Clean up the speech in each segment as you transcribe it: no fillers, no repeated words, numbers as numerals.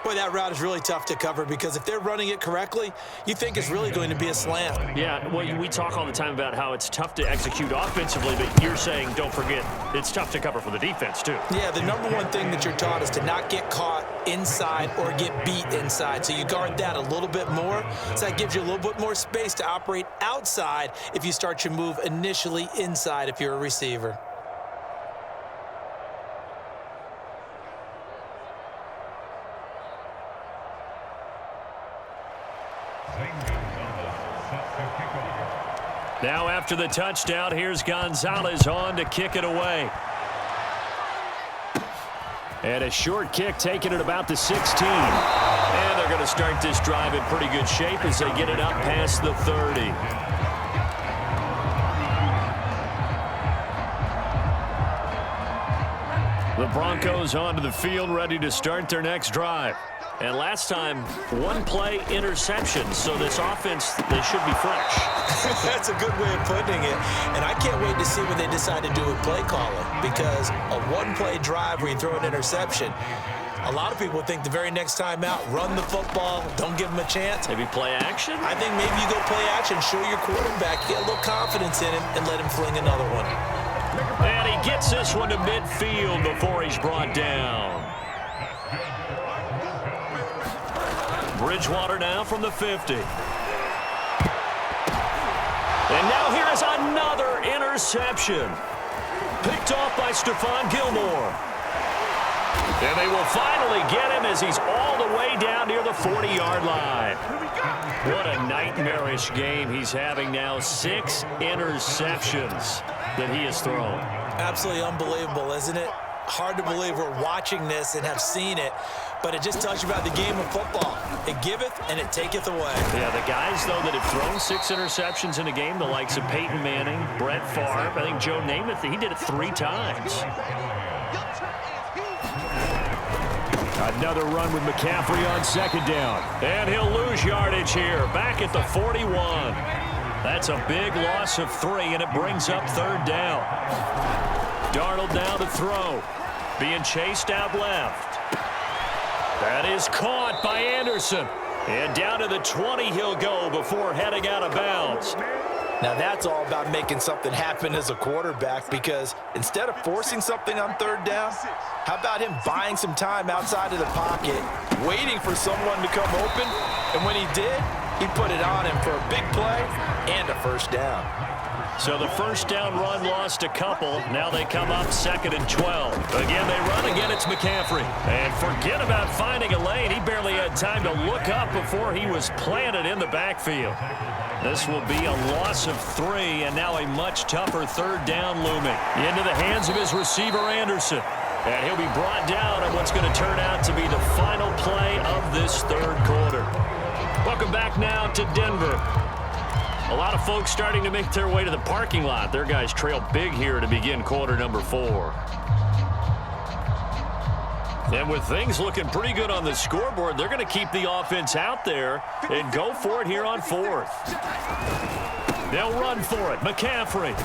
Boy, that route is really tough to cover because if they're running it correctly, you think it's really going to be a slant. Yeah, well, we talk all the time about how it's tough to execute offensively, but you're saying, don't forget, it's tough to cover for the defense, too. Yeah, the number one thing that you're taught is to not get caught inside or get beat inside. So you guard that a little bit more. So that gives you a little bit more space to operate outside if you start your move initially inside if you're a receiver. Now after the touchdown, here's Gonzalez on to kick it away. And a short kick taken at about the 16. And they're going to start this drive in pretty good shape as they get it up past the 30. The Broncos onto the field ready to start their next drive. And last time, one-play interception. So this offense, they should be fresh. That's a good way of putting it. And I can't wait to see what they decide to do with play calling. Because a one-play drive where you throw an interception, a lot of people think the very next time out, run the football, don't give them a chance. Maybe play action? I think maybe you go play action, show your quarterback, get a little confidence in him, and let him fling another one. And he gets this one to midfield before he's brought down. Bridgewater now from the 50. And now here is another interception. Picked off by Stephon Gilmore. And they will finally get him as he's all the way down near the 40-yard line. What a nightmarish game he's having now. 6 interceptions that he has thrown. Absolutely unbelievable, isn't it? Hard to believe we're watching this and have seen it, but it just tells you about the game of football. It giveth and it taketh away. Yeah, the guys, though, that have thrown 6 interceptions in a game, the likes of Peyton Manning, Brett Favre, I think Joe Namath, he did it 3 times. Another run with McCaffrey on second down. And he'll lose yardage here, back at the 41. That's a big loss of 3, and it brings up third down. Darnold now to throw. Being chased out left. That is caught by Anderson. And down to the 20 he'll go before heading out of bounds. Now that's all about making something happen as a quarterback, because instead of forcing something on third down, how about him buying some time outside of the pocket, waiting for someone to come open, and when he did, he put it on him for a big play and a first down. So the first down run lost a couple. Now they come up 2nd and 12. Again, they run. Again, it's McCaffrey. And forget about finding a lane. He barely had time to look up before he was planted in the backfield. This will be a loss of 3, and now a much tougher third down looming. Into the hands of his receiver, Anderson. And he'll be brought down on what's going to turn out to be the final play of this third quarter. Welcome back now to Denver. A lot of folks starting to make their way to the parking lot. Their guys trail big here to begin quarter number 4. And with things looking pretty good on the scoreboard, they're going to keep the offense out there and go for it here on 4th. They'll run for it. McCaffrey.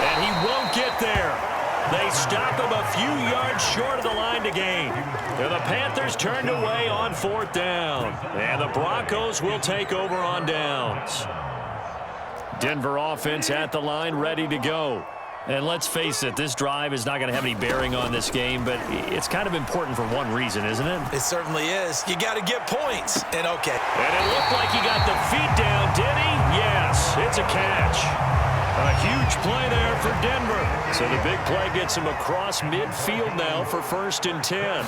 And he won't get there. They stop him a few yards short of the line to gain. And the Panthers turned away on 4th down. And the Broncos will take over on downs. Denver offense at the line, ready to go. And let's face it, this drive is not going to have any bearing on this game, but it's kind of important for one reason, isn't it? It certainly is. You got to get points. And okay. And it looked like he got the feet down, did he? Yes, it's a catch. A huge play there for Denver. So the big play gets him across midfield now for 1st and 10.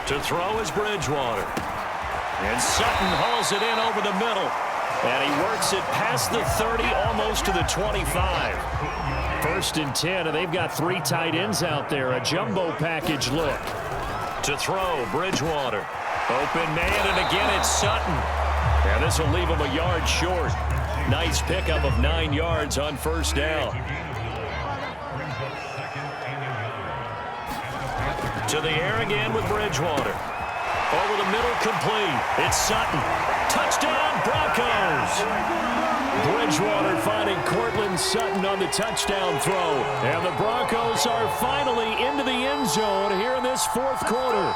To throw is Bridgewater. And Sutton hauls it in over the middle. And he works it past the 30, almost to the 25. 1st and 10, and they've got 3 tight ends out there. A jumbo package look. To throw, Bridgewater. Open man, and again it's Sutton. And this will leave him a yard short. Nice pickup of 9 yards on 1st down. To the air again with Bridgewater. Over the middle, complete. It's Sutton. Touchdown, Broncos! Bridgewater finding Courtland Sutton on the touchdown throw. And the Broncos are finally into the end zone here in this 4th quarter.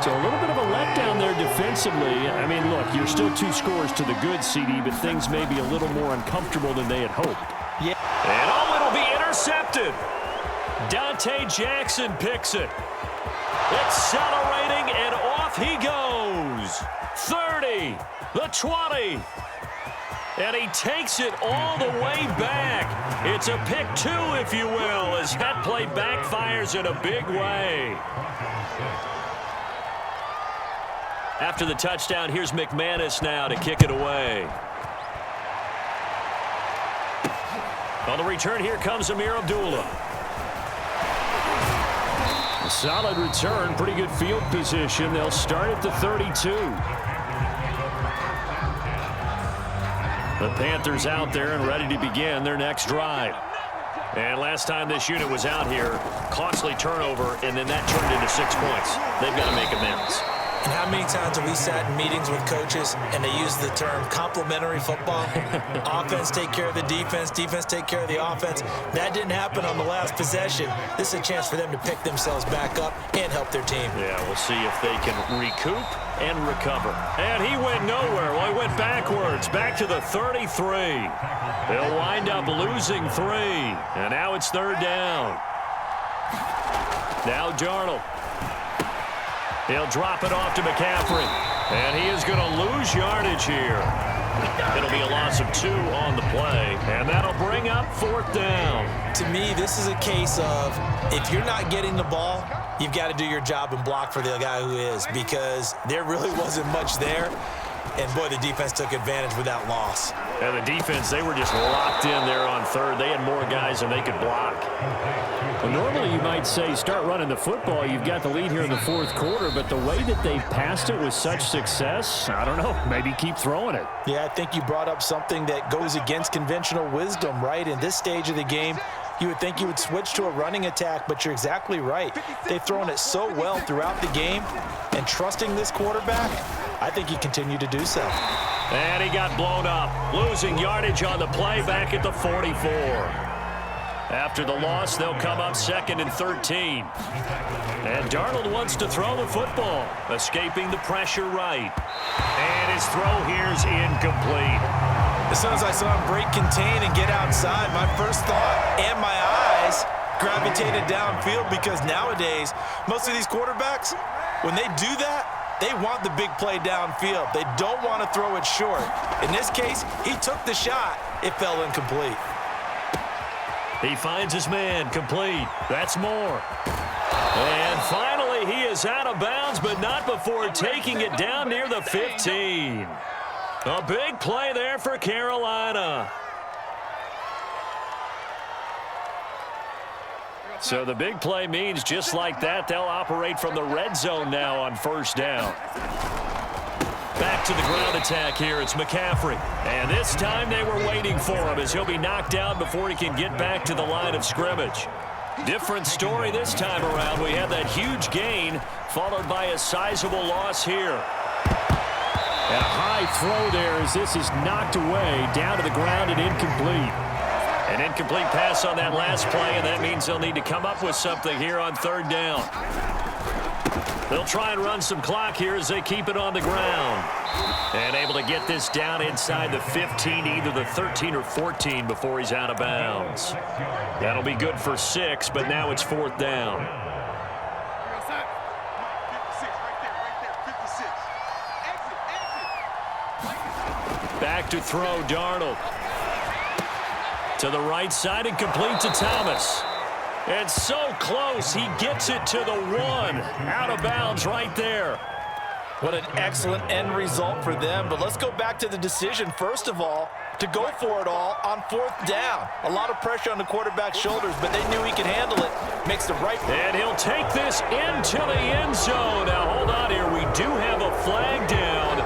So a little bit of a letdown there defensively. I mean, look, you're still 2 scores to the good, CD, but things may be a little more uncomfortable than they had hoped. Yeah. And it'll be intercepted. Dante Jackson picks it. Accelerating, and off he goes. 30, the 20. And he takes it all the way back. It's a pick 2, if you will, as that play backfires in a big way. After the touchdown, here's McManus now to kick it away. On the return, here comes Amir Abdullah. A solid return, pretty good field position. They'll start at the 32. The Panthers out there and ready to begin their next drive. And last time this unit was out here, costly turnover, and then that turned into 6 points. They've got to make amends. And how many times have we sat in meetings with coaches and they use the term complementary football? Offense take care of the defense, defense take care of the offense. That didn't happen on the last possession. This is a chance for them to pick themselves back up and help their team. Yeah, we'll see if they can recoup and recover. And he went nowhere. Well, he went backwards, back to the 33. They'll wind up losing 3. And now it's 3rd down. Now Darnold. He'll drop it off to McCaffrey. And he is going to lose yardage here. It'll be a loss of 2 on the play. And that'll bring up 4th down. To me, this is a case of if you're not getting the ball, you've got to do your job and block for the guy who is, because there really wasn't much there. And, boy, the defense took advantage with that loss. And the defense, they were just locked in there on 3rd. They had more guys than they could block. Well, normally you might say start running the football. You've got the lead here in the 4th quarter, but the way that they've passed it with such success, I don't know, maybe keep throwing it. Yeah, I think you brought up something that goes against conventional wisdom, right? In this stage of the game, you would think you would switch to a running attack, but you're exactly right. They've thrown it so well throughout the game, and trusting this quarterback, I think you continue to do so. And he got blown up, losing yardage on the play back at the 44. After the loss, they'll come up 2nd and 13. And Darnold wants to throw the football, escaping the pressure right. And his throw here's incomplete. As soon as I saw him break contain and get outside, my first thought and my eyes gravitated downfield, because nowadays, most of these quarterbacks, when they do that, they want the big play downfield. They don't want to throw it short. In this case, he took the shot. It fell incomplete. He finds his man, complete. That's more. And finally, he is out of bounds, but not before taking it down near the 15. A big play there for Carolina. So the big play means just like that, they'll operate from the red zone now on 1st down. Back to the ground attack here. It's McCaffrey. And this time they were waiting for him, as he'll be knocked down before he can get back to the line of scrimmage. Different story this time around. We had that huge gain followed by a sizable loss here. And a high throw there as this is knocked away down to the ground and incomplete. An incomplete pass on that last play, and that means they'll need to come up with something here on 3rd down. They'll try and run some clock here as they keep it on the ground. And able to get this down inside the 15, either the 13 or 14 before he's out of bounds. That'll be good for 6, but now it's 4th down. Back to throw, Darnold. To the right side and complete to Thomas. And so close, he gets it to the 1. Out of bounds right there. What an excellent end result for them. But let's go back to the decision, first of all, to go for it all on 4th down. A lot of pressure on the quarterback's shoulders, but they knew he could handle it. Makes the right. And he'll take this into the end zone. Now, hold on here. We do have a flag down.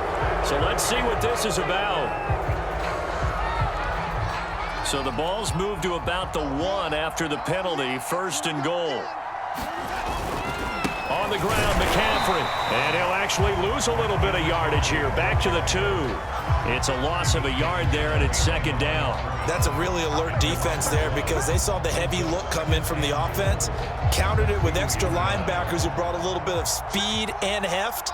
So let's see what this is about. So the ball's moved to about the 1 after the penalty. 1st and goal. On the ground, McCaffrey. And he'll actually lose a little bit of yardage here. Back to the 2. It's a loss of a yard there, and it's second down. That's a really alert defense there because they saw the heavy look come in from the offense, countered it with extra linebackers who brought a little bit of speed and heft,